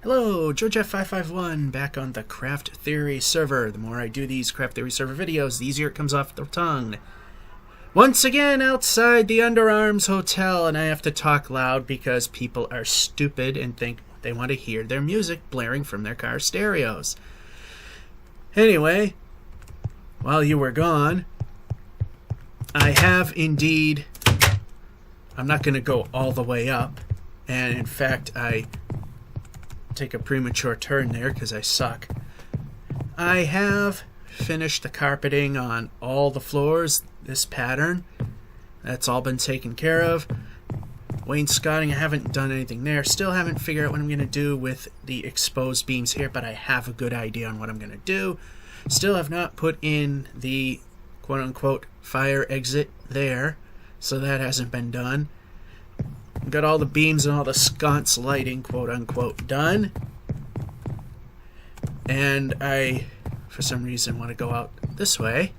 Hello, JoJeff551 back on the Craft Theory server. The more I do these Craft Theory server videos, the easier it comes off the tongue. Once again, outside the Underarms Hotel, and I have to talk loud because people are stupid and think they want to hear their music blaring from their car stereos. Anyway, while you were gone, I have indeed... I'm not going to go all the way up, and in fact, I take a premature turn there because I suck. I have finished the carpeting on all the floors, this pattern. That's all been taken care of. Wainscoting, I haven't done anything there. Still haven't figured out what I'm going to do with the exposed beams here, but I have a good idea on what I'm going to do. Still have not put in the quote-unquote fire exit there, so that hasn't been done. Got all the beams and all the sconce lighting, quote-unquote, done. And I, for some reason, want to go out this way.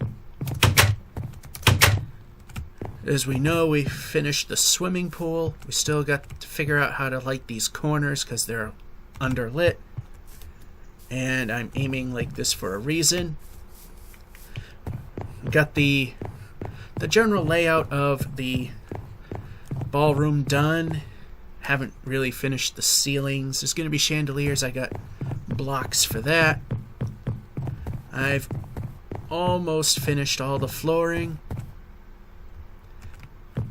As we know, we finished the swimming pool. We still got to figure out how to light these corners because they're underlit. And I'm aiming like this for a reason. Got the general layout of the ballroom done. Haven't really finished the ceilings. There's going to be chandeliers. I got blocks for that. I've almost finished all the flooring,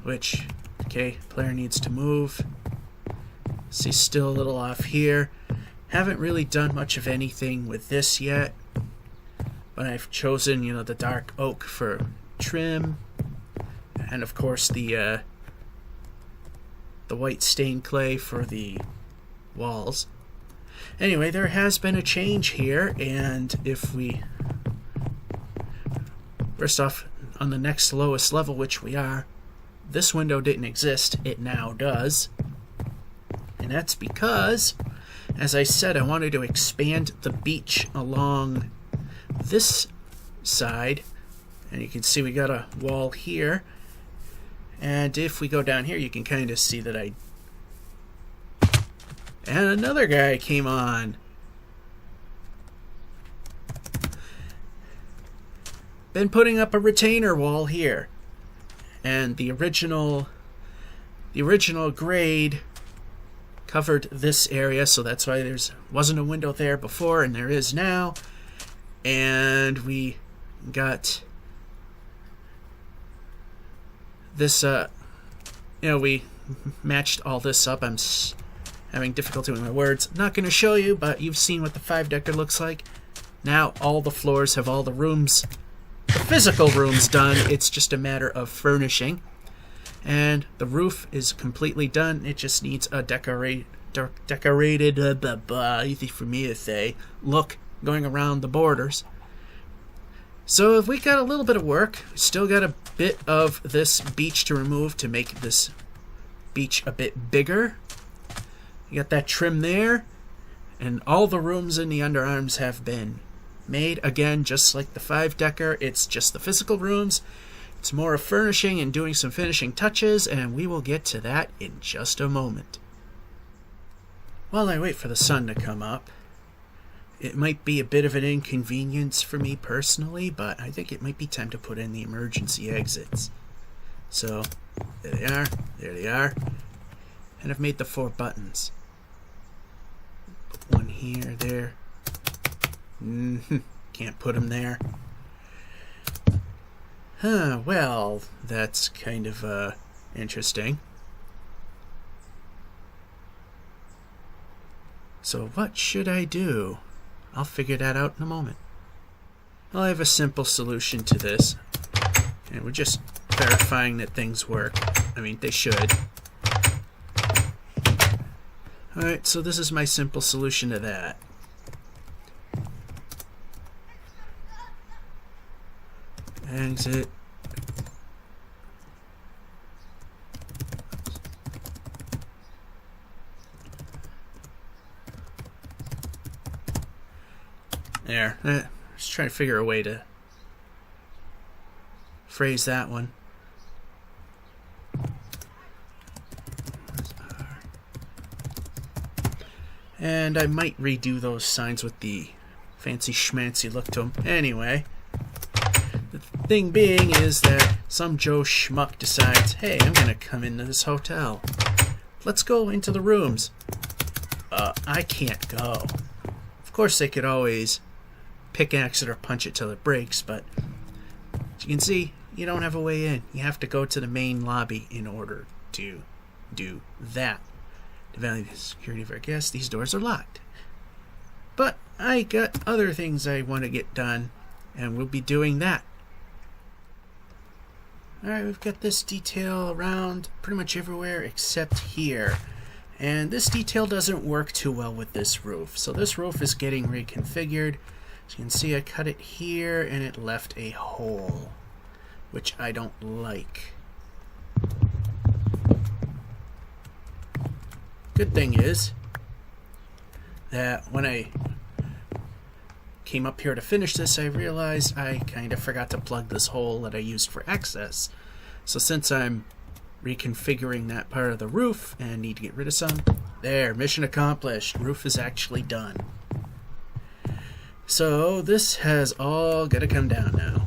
which, okay, player needs to move. See, still a little off here. Haven't really done much of anything with this yet, but I've chosen, the dark oak for trim, and of course the white stained clay for the walls. Anyway, there has been a change here, and if we... First off, on the next lowest level, which we are, this window didn't exist. It now does. And that's because, as I said, I wanted to expand the beach along this side. And you can see we got a wall here. And if we go down here, you can kind of see that I... And another guy came on. Been putting up a retainer wall here. And the original grade covered this area, so that's why there wasn't a window there before, and there is now. And we got this, we matched all this up. I'm having difficulty with my words. I'm not going to show you, but you've seen what the 5-decker looks like. Now all the floors have all the rooms, the physical rooms done. It's just a matter of furnishing. And the roof is completely done. It just needs a decorated, easy for me to say, look going around the borders. So we got a little bit of work. Still got a bit of this beach to remove to make this beach a bit bigger. You got that trim there. And all the rooms in the underarms have been made. Again, just like the 5-decker, it's just the physical rooms. It's more of furnishing and doing some finishing touches, and we will get to that in just a moment. While I wait for the sun to come up, it might be a bit of an inconvenience for me personally, but I think it might be time to put in the emergency exits. So, there they are, and I've made the 4 buttons. Put one here, there. Can't put them there. Well, that's kind of, interesting. So what should I do? I'll figure that out in a moment. Well, I have a simple solution to this. And we're just verifying that things work. I mean, they should. Alright, so this is my simple solution to that. Exit. There. Just trying to figure a way to phrase that one. And I might redo those signs with the fancy schmancy look to them. Anyway, the thing being is that some Joe schmuck decides, hey, I'm going to come into this hotel. Let's go into the rooms. I can't go. Of course, they could always pickaxe it or punch it till it breaks, but as you can see, you don't have a way in. You have to go to the main lobby in order to do that. To validate the security of our guests, these doors are locked. But I got other things I want to get done, and we'll be doing that. Alright, we've got this detail around pretty much everywhere except here. And this detail doesn't work too well with this roof. So this roof is getting reconfigured. As you can see, I cut it here and it left a hole, which I don't like. Good thing is that when I came up here to finish this, I realized I kind of forgot to plug this hole that I used for access. So since I'm reconfiguring that part of the roof and need to get rid of some, there, mission accomplished. Roof is actually done. So this has all got to come down now.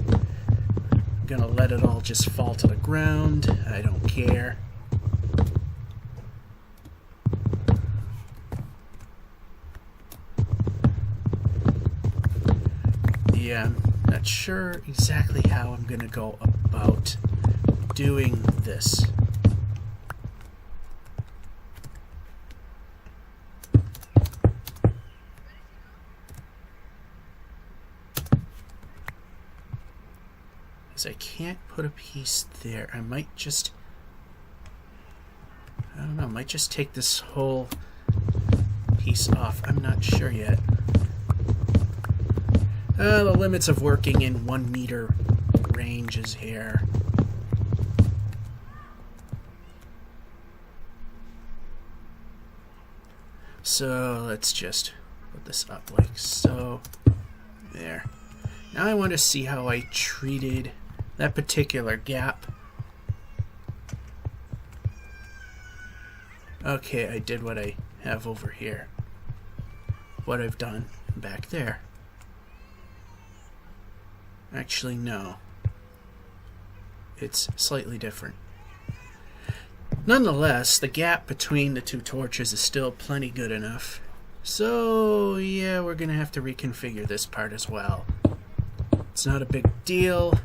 I'm gonna let it all just fall to the ground. I don't care. Yeah, I'm not sure exactly how I'm gonna go about doing this. Because I can't put a piece there. I might just, I don't know, I might just take this whole piece off. I'm not sure yet. The limits of working in 1 meter ranges here. So let's just put this up like so. There. Now I want to see how I treated that particular gap. Okay, I did what I have over here. What I've done back there. Actually, no. It's slightly different. Nonetheless, the gap between the two torches is still plenty good enough. So, yeah, we're going to have to reconfigure this part as well. It's not a big deal.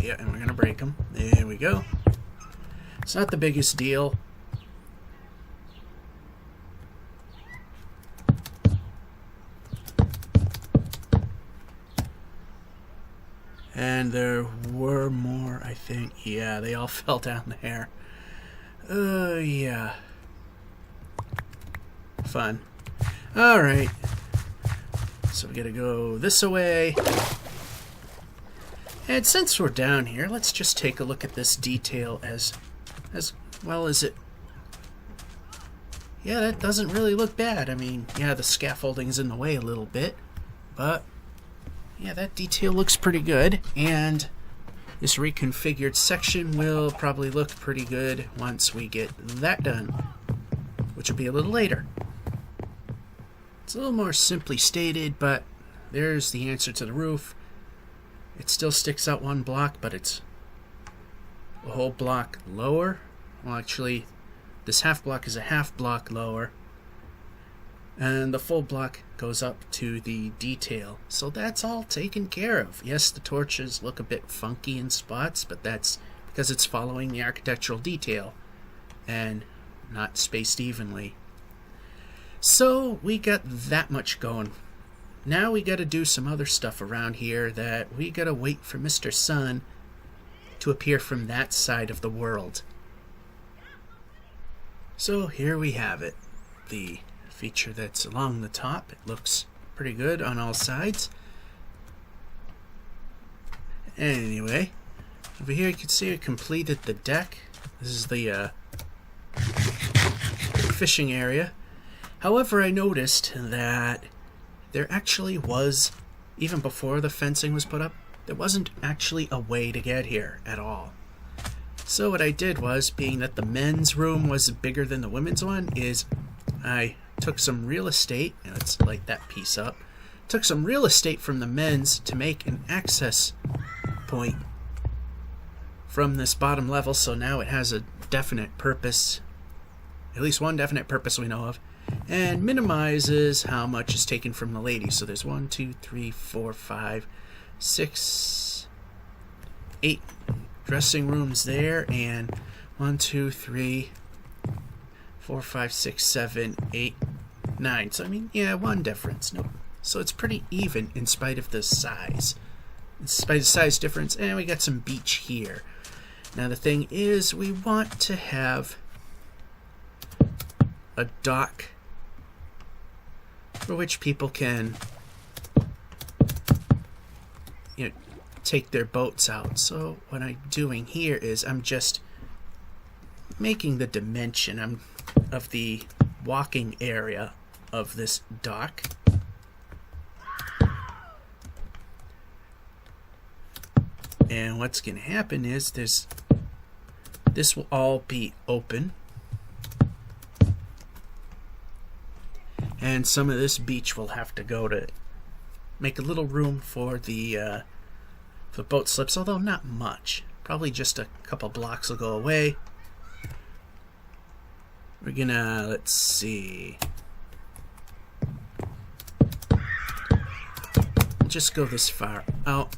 Yeah, and we're going to break them. There we go. It's not the biggest deal. And there were more, I think. Yeah, they all fell down there. Yeah. Fun. Alright. So we gotta go this way. And since we're down here, let's just take a look at this detail as well as it. Yeah, that doesn't really look bad. I mean, yeah, the scaffolding's in the way a little bit, but yeah, that detail looks pretty good, and this reconfigured section will probably look pretty good once we get that done, which will be a little later. It's a little more simply stated, but there's the answer to the roof. It still sticks out 1 block, but it's a whole block lower. Well, actually, this half block is a half block lower. And the full block goes up to the detail. So that's all taken care of. Yes, the torches look a bit funky in spots, but that's because it's following the architectural detail and not spaced evenly. So we got that much going. Now we got to do some other stuff around here that we got to wait for Mr. Sun to appear from that side of the world. So here we have it. The feature that's along the top. It looks pretty good on all sides. Anyway, over here you can see I completed the deck. This is the fishing area. However, I noticed that there actually was, even before the fencing was put up, there wasn't actually a way to get here at all. So what I did was, being that the men's room was bigger than the women's one, is I took some real estate, and let's light that piece up, took some real estate from the men's to make an access point from this bottom level, so now it has a definite purpose, at least one definite purpose we know of, and minimizes how much is taken from the ladies. So there's 1, 2, 3, 4, 5, 6, 8 dressing rooms there, and 1, 2, 3, 4, 5, 6, 7, 8, 9. So I mean, yeah, one difference. No, so it's pretty even in spite of the size. In spite of the size difference, and we got some beach here. Now the thing is, we want to have a dock for which people can, take their boats out. So what I'm doing here is I'm just making the dimension of the walking area of this dock. And what's going to happen is this will all be open. And some of this beach will have to go to make a little room for the boat slips, although not much. Probably just a couple blocks will go away. We're gonna, let's see, just go this far out.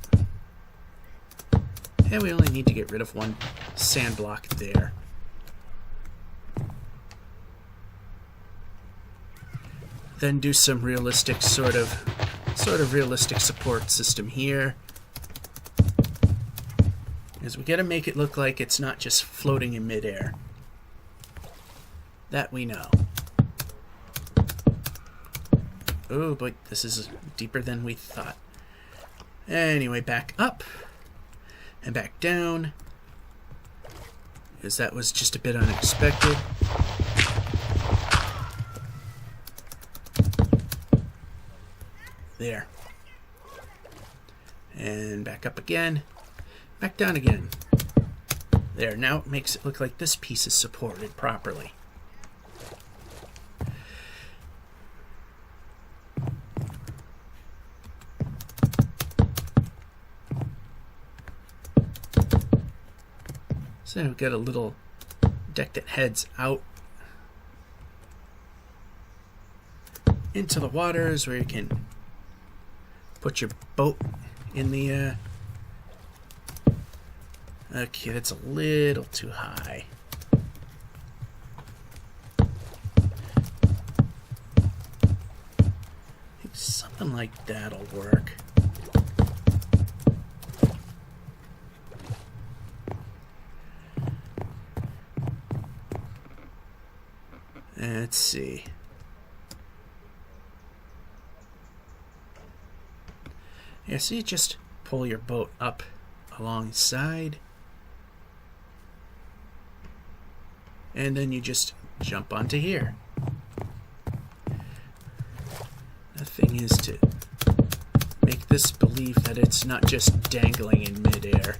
And we only need to get rid of one sand block there. Then do some realistic sort of realistic support system here. Because we gotta make it look like it's not just floating in midair. That we know. Oh, but this is deeper than we thought. Anyway, back up and back down, because that was just a bit unexpected. There. And back up again. Back down again. There. Now it makes it look like this piece is supported properly. So we've got a little deck that heads out into the waters where you can put your boat in the okay, that's a little too high. I think something like that'll work. Let's see. Yeah, so you just pull your boat up alongside, and then you just jump onto here. The thing is to make this believe that it's not just dangling in midair.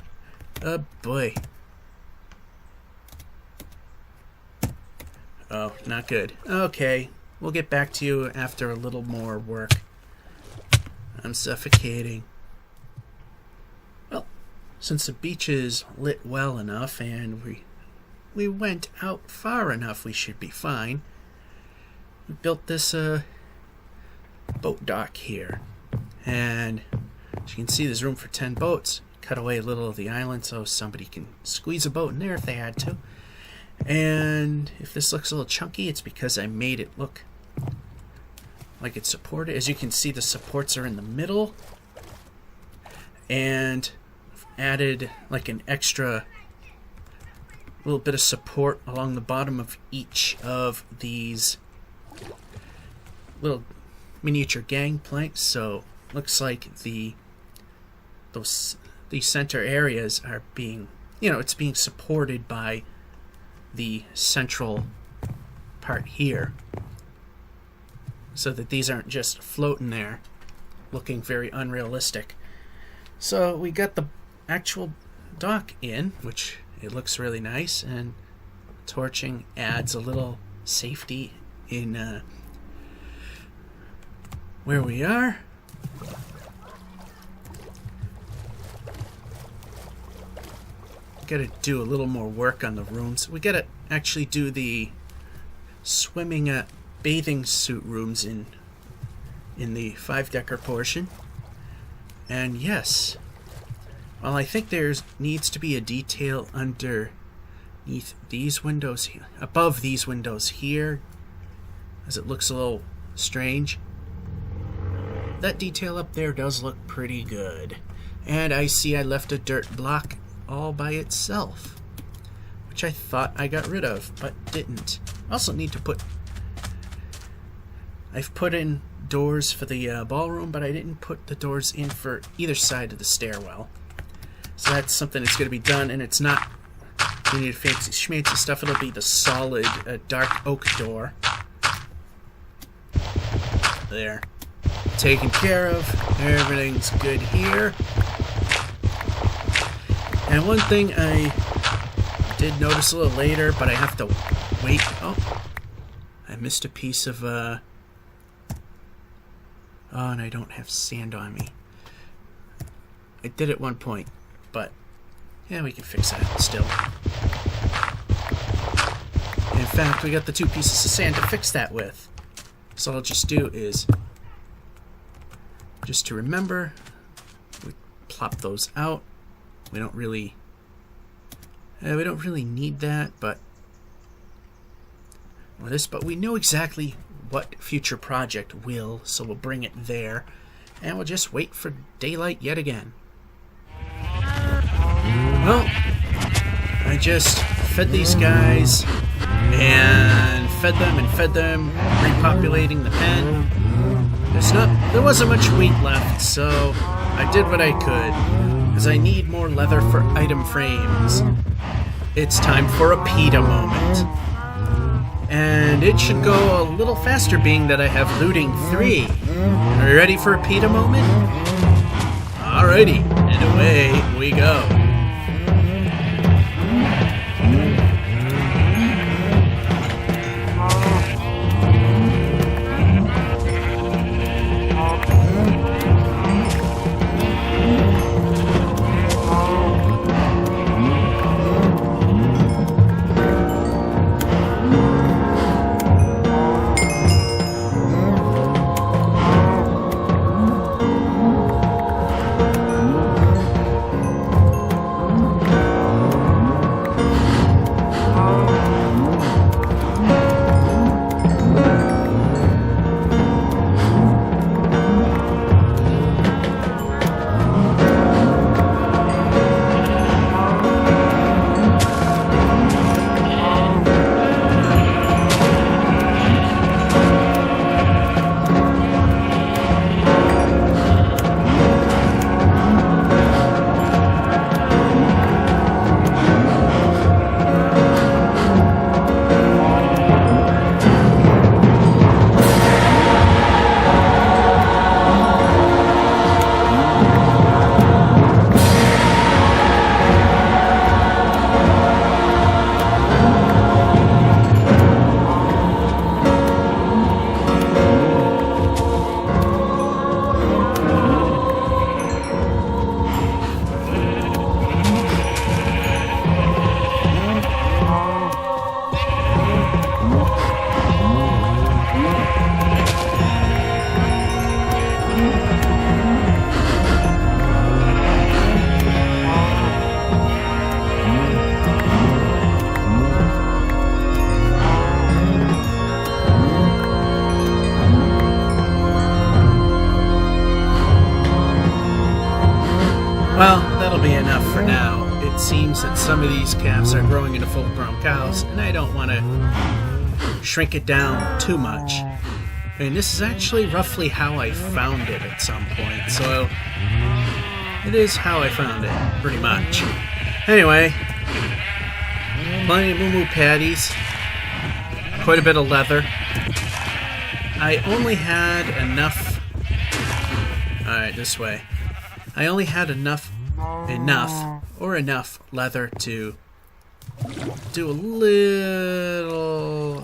Oh boy. Oh, not good. Okay, we'll get back to you after a little more work. I'm suffocating. Well, since the beach is lit well enough and we went out far enough, we should be fine. We built this boat dock here, and as you can see, there's room for 10 boats. Cut away a little of the island so somebody can squeeze a boat in there if they had to. And if this looks a little chunky, it's because I made it look like it's supported. As you can see, the supports are in the middle, and I've added like an extra little bit of support along the bottom of each of these little miniature gangplanks. So looks like the center areas are being, it's being supported by the central part here, so that these aren't just floating there looking very unrealistic. So we got the actual dock in, which it looks really nice, and torching adds a little safety in where we are. Gotta do a little more work on the rooms. We gotta actually do the swimming bathing suit rooms in the 5-decker portion. And yes, well, I think there's needs to be a detail underneath these windows here, above these windows here, as it looks a little strange. That detail up there does look pretty good. And I see I left a dirt block all by itself, which I thought I got rid of, but didn't. Also need to put... I've put in doors for the ballroom, but I didn't put the doors in for either side of the stairwell. So that's something that's going to be done, and it's not any fancy schmancy stuff. It'll be the solid dark oak door. There. Taken care of. Everything's good here. And one thing I did notice a little later, but I have to wait. Oh, I missed a piece of, oh, and I don't have sand on me. I did at one point, but yeah, we can fix that still. In fact, we got the 2 pieces of sand to fix that with. So I'll just do is, just to remember, we plop those out. We don't really need that, but we know exactly what future project will, so we'll bring it there, and we'll just wait for daylight yet again. Well, I just fed these guys and fed them, repopulating the pen. There wasn't much wheat left, so I did what I could. Because I need more leather for item frames. It's time for a PETA moment. And it should go a little faster being that I have looting 3. Are you ready for a PETA moment? Alrighty, and away we go. Well, that'll be enough for now. It seems that some of these calves are growing into full-grown cows, and I don't want to shrink it down too much. And this is actually roughly how I found it at some point, so it is how I found it, pretty much. Anyway, plenty of moo-moo patties, quite a bit of leather. I only had enough... Alright, this way. I only had enough leather to do a little.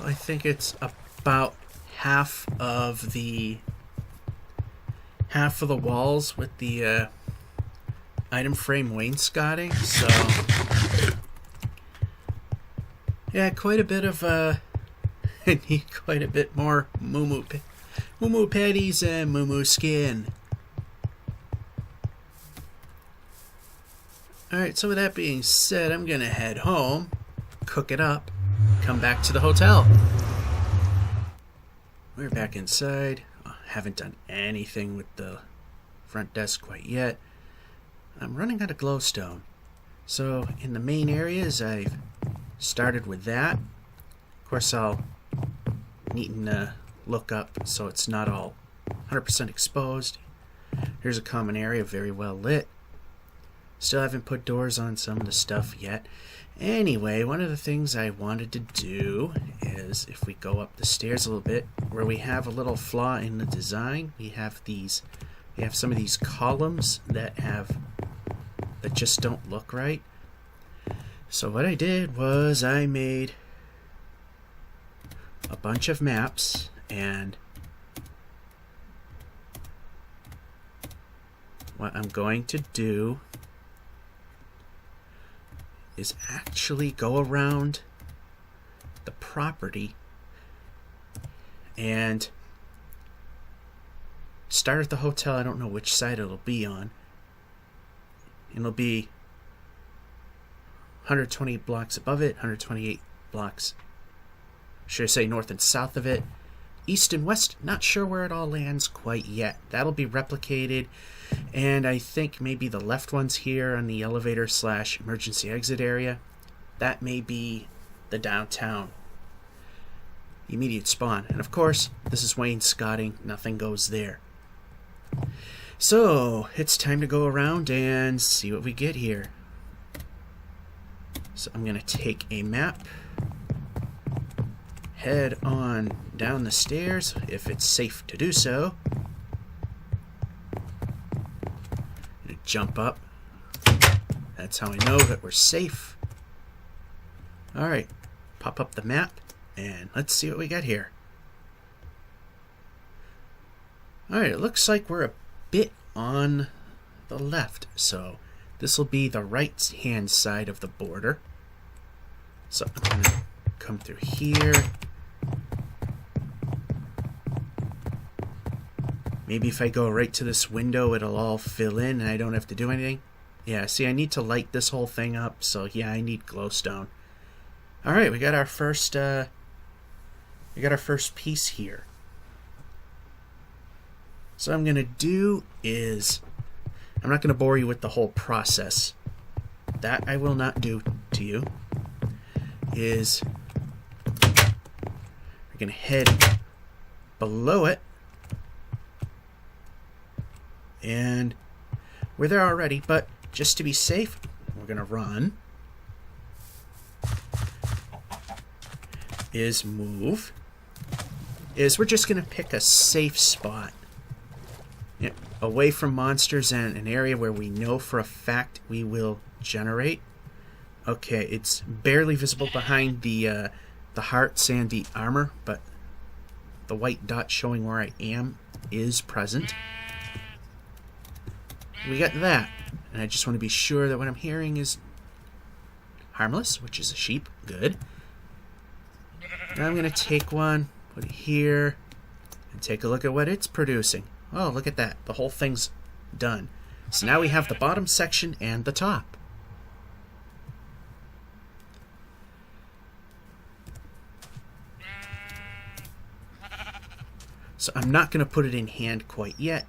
I think it's about half of the walls with the item frame wainscoting. So yeah, quite a bit of I need quite a bit more moo patties and moo skin. Alright, so with that being said, I'm gonna head home, cook it up, come back to the hotel. We're back inside. Haven't done anything with the front desk quite yet. I'm running out of glowstone. So in the main areas, I've started with that. Of course, I'll neaten look up so it's not all 100% exposed. Here's a common area, very well lit. Still haven't put doors on some of the stuff yet. Anyway, one of the things I wanted to do is, if we go up the stairs a little bit, where we have a little flaw in the design, we have some of these columns that just don't look right. So what I did was I made a bunch of maps, and what I'm going to do is actually go around the property and start at the hotel. I don't know which side it'll be on. It'll be 120 blocks above it, 128 blocks, should I say north and south of it, east and west. Not sure where it all lands quite yet. That'll be replicated, and I think maybe the left one's here on the elevator / emergency exit area. That may be the downtown immediate spawn. And of course, this is wainscoting. Nothing goes there. So it's time to go around and see what we get here. So I'm going to take a map, head on down the stairs if it's safe to do so. Jump up. That's how I know that we're safe. Alright, pop up the map and let's see what we got here. Alright, it looks like we're a bit on the left, so this will be the right hand side of the border. So I'm going to come through here. Maybe if I go right to this window, it'll all fill in and I don't have to do anything. Yeah, see, I need to light this whole thing up, so yeah, I need glowstone. Alright, we got our first piece here. So what I'm gonna do is, I'm not gonna bore you with the whole process. That I will not do to you. Is we're gonna head below it. And we're there already, but just to be safe, we're going to run. We're just going to pick a safe spot. You know, away from monsters and an area where we know for a fact we will generate. Okay, it's barely visible behind the hearts and the armor, but the white dot showing where I am is present. We got that, and I just want to be sure that what I'm hearing is harmless, which is a sheep. Good. Now I'm going to take one, put it here, and take a look at what it's producing. Oh, look at that. The whole thing's done. So now we have the bottom section and the top. So I'm not going to put it in hand quite yet,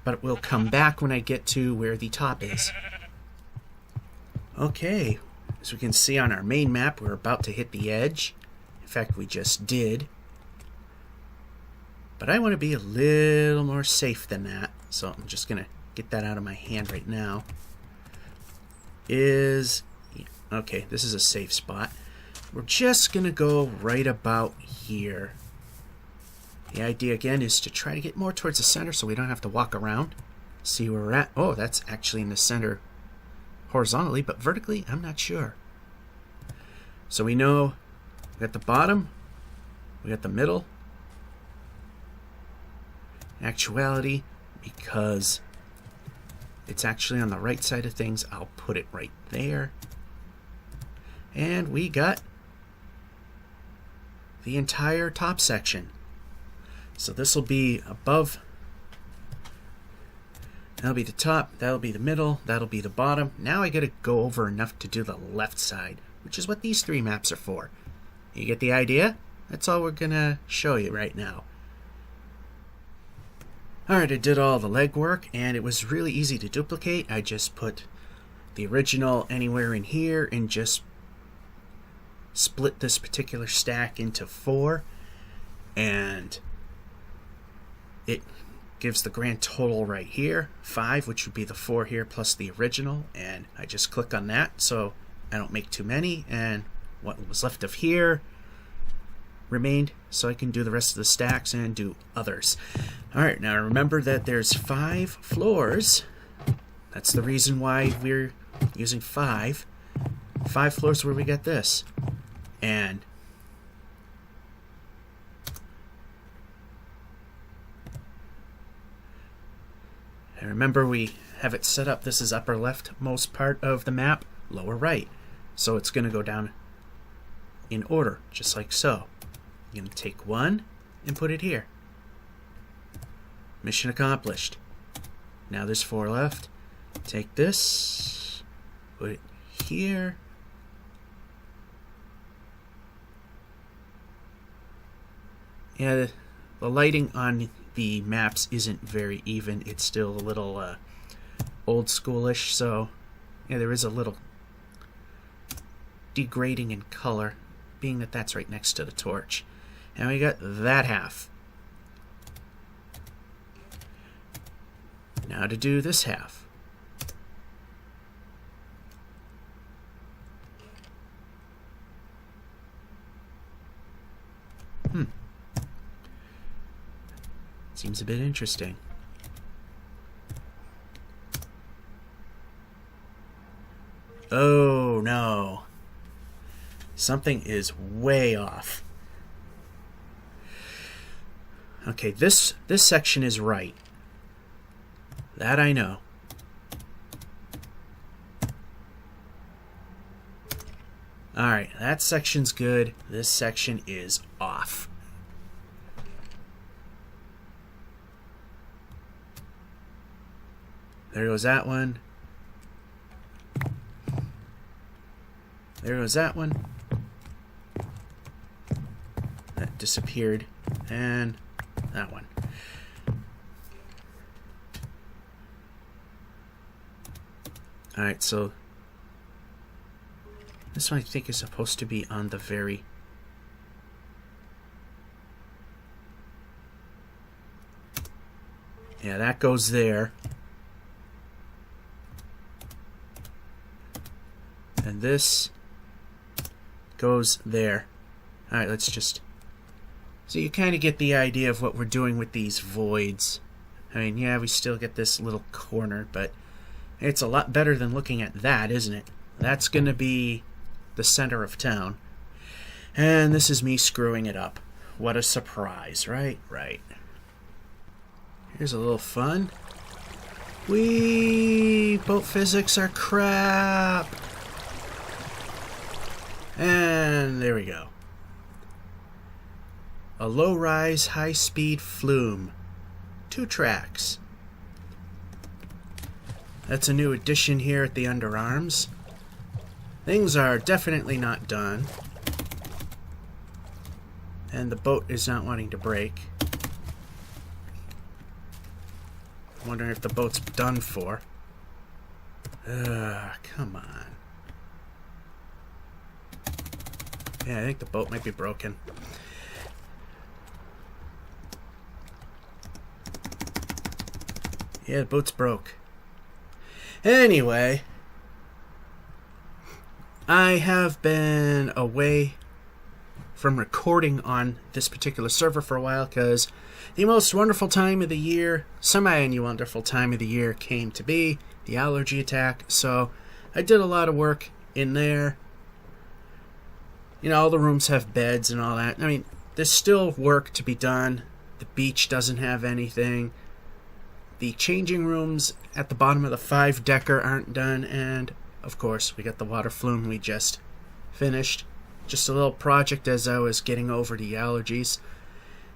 but it will come back when I get to where the top is. Okay, as we can see on our main map, we're about to hit the edge. In fact, we just did. But I want to be a little more safe than that, so I'm just going to get that out of my hand right now. Okay, this is a safe spot. We're just going to go right about here. The idea again is to try to get more towards the center so we don't have to walk around. See where we're at. Oh, that's actually in the center horizontally, but vertically, I'm not sure. So we know we got the bottom, we got the middle. In actuality, because it's actually on the right side of things, I'll put it right there. And we got the entire top section. So this will be above. That'll be the top, that'll be the middle, that'll be the bottom. Now I gotta go over enough to do the left side, which is what these three maps are for. You get the idea? That's all we're gonna show you right now. Alright, I did all the legwork, and it was really easy to duplicate. I just put the original anywhere in here and just split this particular stack into 4, and it gives the grand total right here, 5, which would be the 4 here plus the original, and I just click on that so I don't make too many, and what was left of here remained, so I can do the rest of the stacks and do others. Alright, now remember that there's 5 floors. That's the reason why we're using 5. 5 floors where we get this. And remember, we have it set up, this is upper leftmost part of the map, lower right. So it's going to go down in order, just like so. You're going to take 1 and put it here. Mission accomplished. Now there's 4 left. Take this, put it here. Yeah, the lighting on the maps isn't very even. It's still a little old schoolish, so yeah, there is a little degrading in color, being that that's right next to the torch. And we got that half. Now to do this half. Seems a bit interesting. Oh no. Something is way off. Okay, this section is right. That I know. Alright, that section's good. This section is off. There goes that one. There goes that one. That disappeared. And that one. Alright, so this one I think is supposed to be on the very... Yeah, that goes there. And this goes there. Alright, let's just... So you kind of get the idea of what we're doing with these voids. I mean, yeah, we still get this little corner, but it's a lot better than looking at that, isn't it? That's going to be the center of town. And this is me screwing it up. What a surprise, right? Right. Here's a little fun. Whee! Boat physics are crap! And there we go. A low-rise, high-speed flume. 2 tracks. That's a new addition here at the underarms. Things are definitely not done. And the boat is not wanting to break. I'm wondering if the boat's done for. Come on. Yeah, I think the boat might be broken. Yeah, the boat's broke. Anyway, I have been away from recording on this particular server for a while because the most wonderful time of the year, semi-wonderful time of the year came to be, the allergy attack. So I did a lot of work in there. You know, all the rooms have beds and all that. I mean, there's still work to be done. The beach doesn't have anything. The changing rooms at the bottom of the 5-decker aren't done. And, of course, we got the water flume we just finished. Just a little project as I was getting over the allergies.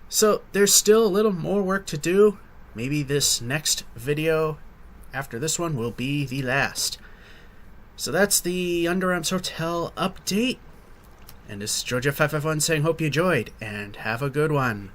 So there's still a little more work to do. Maybe this next video after this one will be the last. So that's the Underarms Hotel update. And this is Georgia551 saying hope you enjoyed and have a good one.